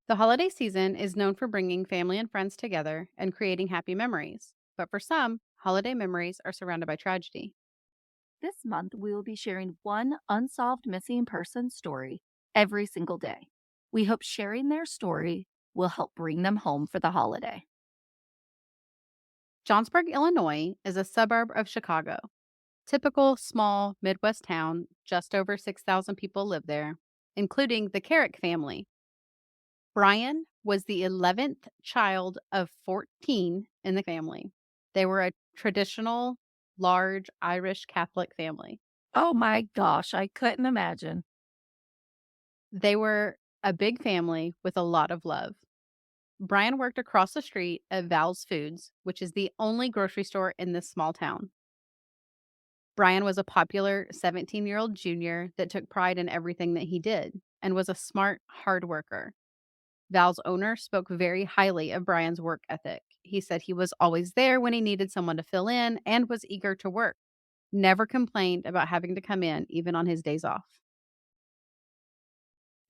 The holiday season is known for bringing family and friends together and creating happy memories. But for some, holiday memories are surrounded by tragedy. This month, we will be sharing one unsolved missing person story every single day. We hope sharing their story will help bring them home for the holiday. Johnsburg, Illinois is a suburb of Chicago. Typical small Midwest town, just over 6,000 people live there, including the Carrick family. Brian was the 11th child of 14 in the family. They were a traditional, large Irish Catholic family. Oh my gosh, I couldn't imagine. They were a big family with a lot of love. Brian worked across the street at Val's Foods, which is the only grocery store in this small town. Brian was a popular 17-year-old junior that took pride in everything that he did and was a smart, hard worker. Val's owner spoke very highly of Brian's work ethic. He said he was always there when he needed someone to fill in and was eager to work. Never complained about having to come in, even on his days off.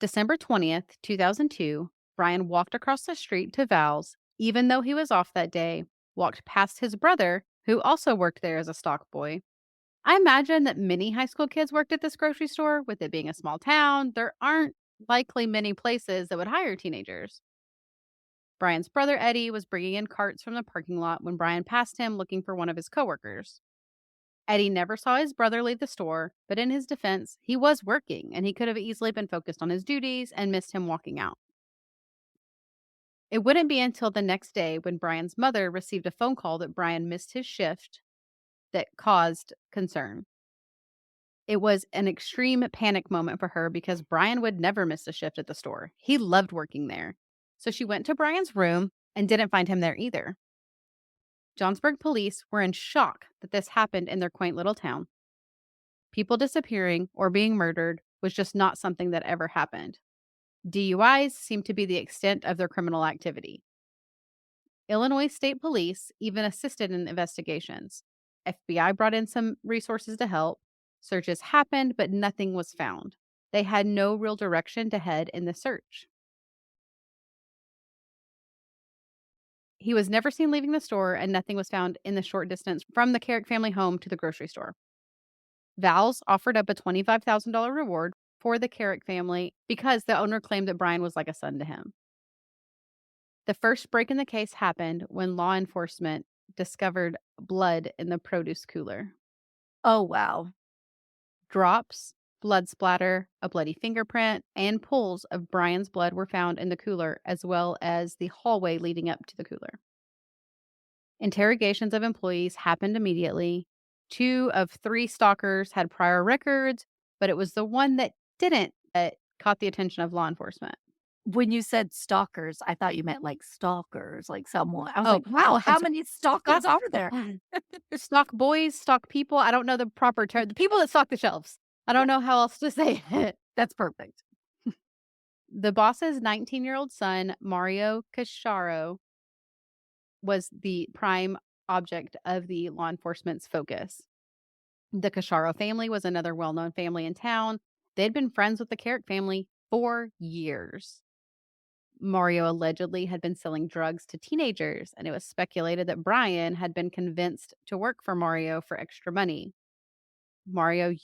December 20th, 2002, Brian walked across the street to Val's, even though he was off that day, walked past his brother, who also worked there as a stock boy. I imagine that many high school kids worked at this grocery store. With it being a small town, there aren't likely many places that would hire teenagers. Brian's brother Eddie was bringing in carts from the parking lot when Brian passed him looking for one of his coworkers. Eddie never saw his brother leave the store, but in his defense, he was working and he could have easily been focused on his duties and missed him walking out. It wouldn't be until the next day when Brian's mother received a phone call that Brian missed his shift that caused concern. It was an extreme panic moment for her because Brian would never miss a shift at the store. He loved working there. So she went to Brian's room and didn't find him there either. Johnsburg police were in shock that this happened in their quaint little town. People disappearing or being murdered was just not something that ever happened. DUIs seemed to be the extent of their criminal activity. Illinois State Police even assisted in investigations. FBI brought in some resources to help. Searches happened, but nothing was found. They had no real direction to head in the search. He was never seen leaving the store, and nothing was found in the short distance from the Carrick family home to the grocery store. Val's offered up a $25,000 reward for the Carrick family because the owner claimed that Brian was like a son to him. The first break in the case happened when law enforcement discovered blood in the produce cooler. Oh, wow. Drops, blood splatter, a bloody fingerprint, and pools of Brian's blood were found in the cooler, as well as the hallway leading up to the cooler. Interrogations of employees happened immediately. Two of three stalkers had prior records, but it was the one that didn't that caught the attention of law enforcement. When you said stalkers, I thought you meant like stalkers, like someone. I was Oh, like, wow, I'm how sorry. many stalkers Stock are there? stock boys, stock people. I don't know the proper term. The people that stock the shelves. I don't Yeah, know how else to say it. that's perfect. The boss's 19-year-old son, Mario Casciaro, was the prime object of the law enforcement's focus. The Casciaro family was another well known family in town. They'd been friends with the Carrick family for years. Mario allegedly had been selling drugs to teenagers, and it was speculated that Brian had been convinced to work for Mario for extra money. Mario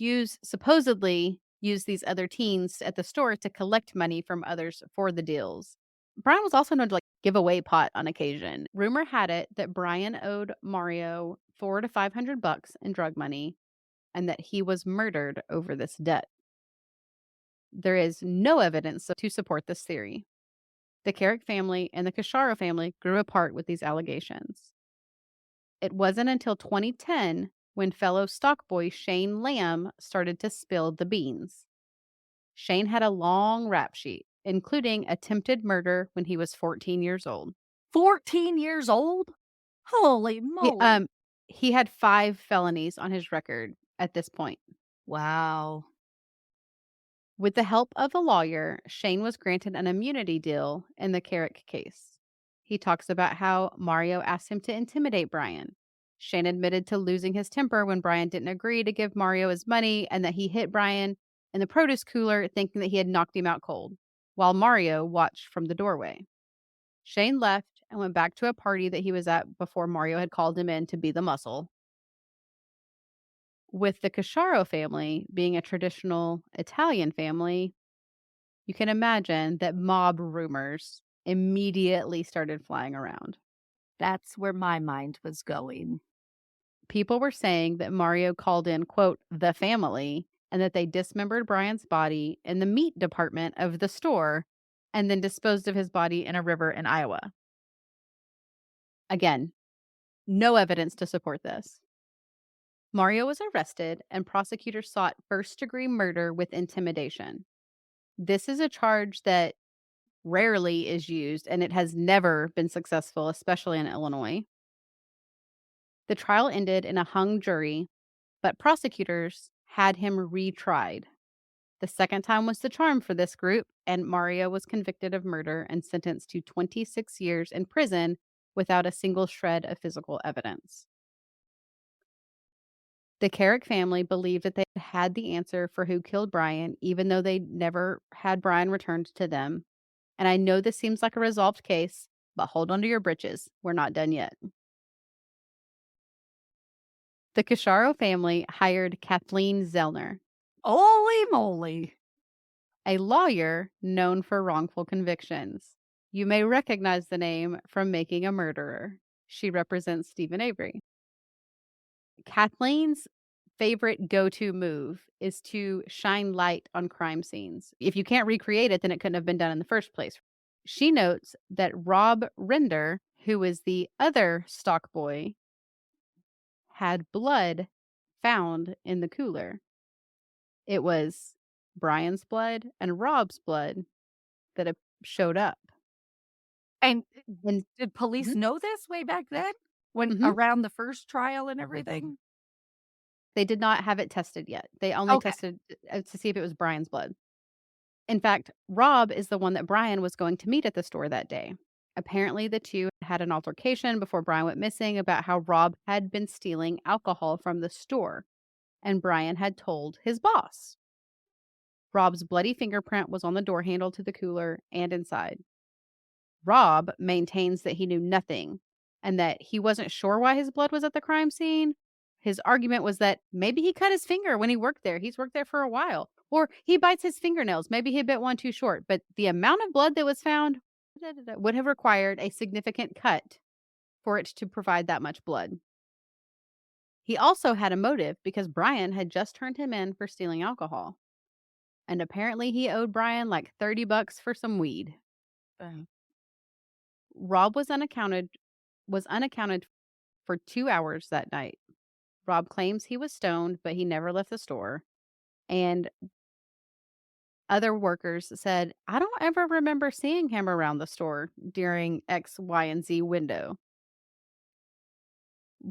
supposedly used these other teens at the store to collect money from others for the deals. Brian was also known to give away pot on occasion. Rumor had it that Brian owed Mario 4 to 500 bucks in drug money and that he was murdered over this debt. There is no evidence to support this theory. The Carrick family and the Casciaro family grew apart with these allegations. It wasn't until 2010 when fellow stock boy Shane Lamb started to spill the beans. Shane had a long rap sheet, including attempted murder when he was 14 years old. 14 years old? Holy He, moly. um, he had 5 felonies on his record at this point. Wow. With the help of a lawyer, Shane was granted an immunity deal in the Carrick case. He talks about how Mario asked him to intimidate Brian. Shane admitted to losing his temper when Brian didn't agree to give Mario his money and that he hit Brian in the produce cooler thinking that he had knocked him out cold. while Mario watched from the doorway. Shane left and went back to a party that he was at before Mario had called him in to be the muscle. With the Casciaro family being a traditional Italian family, you can imagine that mob rumors immediately started flying around. That's where my mind was going. People were saying that Mario called in, quote, the family, and that they dismembered Brian's body in the meat department of the store and then disposed of his body in a river in Iowa. Again, no evidence to support this. Mario was arrested, and prosecutors sought first-degree murder with intimidation. This is a charge that rarely is used, and it has never been successful, especially in Illinois. The trial ended in a hung jury, but prosecutors had him retried. The second time was the charm for this group, and Mario was convicted of murder and sentenced to 26 years in prison without a single shred of physical evidence. The Carrick family believed that they had the answer for who killed Brian, even though they never had Brian returned to them. And I know this seems like a resolved case, but hold on to your britches. We're not done yet. The Casciaro family hired Kathleen Zellner, Holy moly. a lawyer known for wrongful convictions. You may recognize the name from Making a Murderer. She represents Stephen Avery. Kathleen's favorite go-to move is to shine light on crime scenes. If you can't recreate it, then it couldn't have been done in the first place. She notes that Rob Render, who is the other stock boy, had blood found in the cooler. It was Brian's blood and Rob's blood that showed up. And And did police Mhm, know this way back then? When mhm. around the first trial and everything? They did not have it tested yet. They only Okay. tested to see if it was Brian's blood. In fact, Rob is the one that Brian was going to meet at the store that day. Apparently, the two had an altercation before Brian went missing about how Rob had been stealing alcohol from the store, and Brian had told his boss. Rob's bloody fingerprint was on the door handle to the cooler and inside. Rob maintains that he knew nothing and that he wasn't sure why his blood was at the crime scene. His argument was that maybe he cut his finger when he worked there. He's worked there for a while. Or he bites his fingernails. Maybe he bit one too short. But the amount of blood that was found would have required a significant cut for it to provide that much blood. He also had a motive because Brian had just turned him in for stealing alcohol. And apparently he owed Brian like $30 for some weed. Uh, Rob was unaccounted for 2 hours that night. Rob claims he was stoned, but he never left the store, and other workers said, "I don't ever remember seeing him around the store during X, Y, and Z window."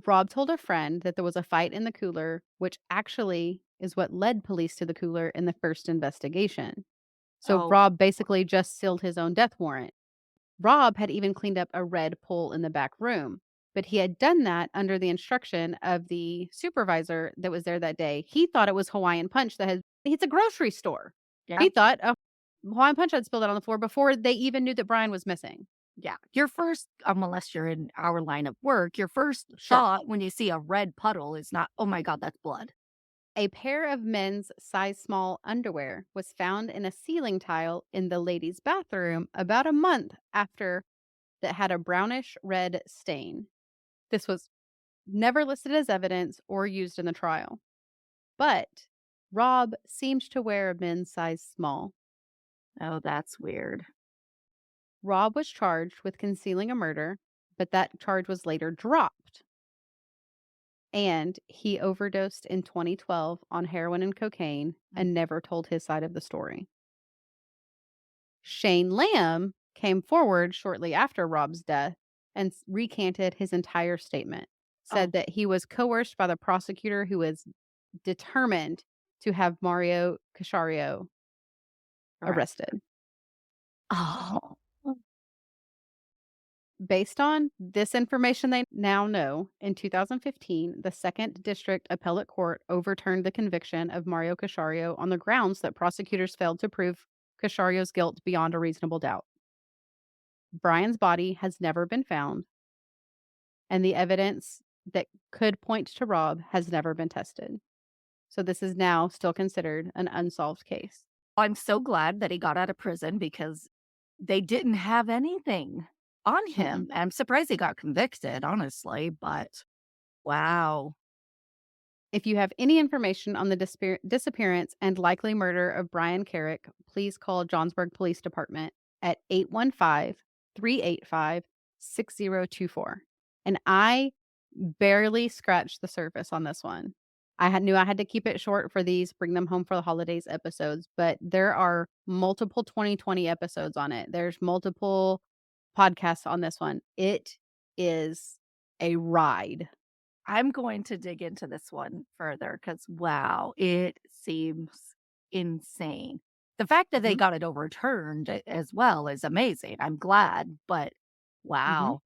Rob told a friend that there was a fight in the cooler, which actually is what led police to the cooler in the first investigation. So oh, Rob basically just sealed his own death warrant. Rob had even cleaned up a red pole in the back room, but he had done that under the instruction of the supervisor that was there that day. He thought it was Hawaiian Punch that had it's a grocery store. yeah. He thought a Hawaiian Punch had spilled out on the floor before they even knew that Brian was missing. Yeah. Your first, unless you're in our line of work, your first Sure. thought when you see a red puddle is not, "Oh my god, that's blood." A pair of men's size small underwear was found in a ceiling tile in the ladies' bathroom about a month after that had a brownish red stain. This was never listed as evidence or used in the trial. But Rob seemed to wear a men's size small. Oh, that's weird. Rob was charged with concealing a murder, but that charge was later dropped. And he overdosed in 2012 on heroin and cocaine Mm. and never told his side of the story. Shane Lamb came forward shortly after Rob's death and recanted his entire statement, Oh, said that he was coerced by the prosecutor who was determined to have Mario Casciaro correct. arrested. Oh. Based on this information they now know, in 2015, the Second District Appellate Court overturned the conviction of Mario Casciaro on the grounds that prosecutors failed to prove Cashario's guilt beyond a reasonable doubt. Brian's body has never been found, and the evidence that could point to Rob has never been tested. So this is now still considered an unsolved case. I'm so glad that he got out of prison because they didn't have anything on Mm-mm. him. I'm surprised he got convicted, honestly, but wow. If you have any information on the disappearance and likely murder of Brian Carrick, please call Johnsburg Police Department at 815-385-6024. And I barely scratched the surface on this one. Knew I had to keep it short for these Bring Them Home for the Holidays episodes, but there are multiple 2020 episodes on it. There's multiple podcasts on this one. It is a ride. I'm going to dig into this one further because, wow, it seems insane. The fact that they Mhm, got it overturned as well is amazing. I'm glad, but mhm. wow.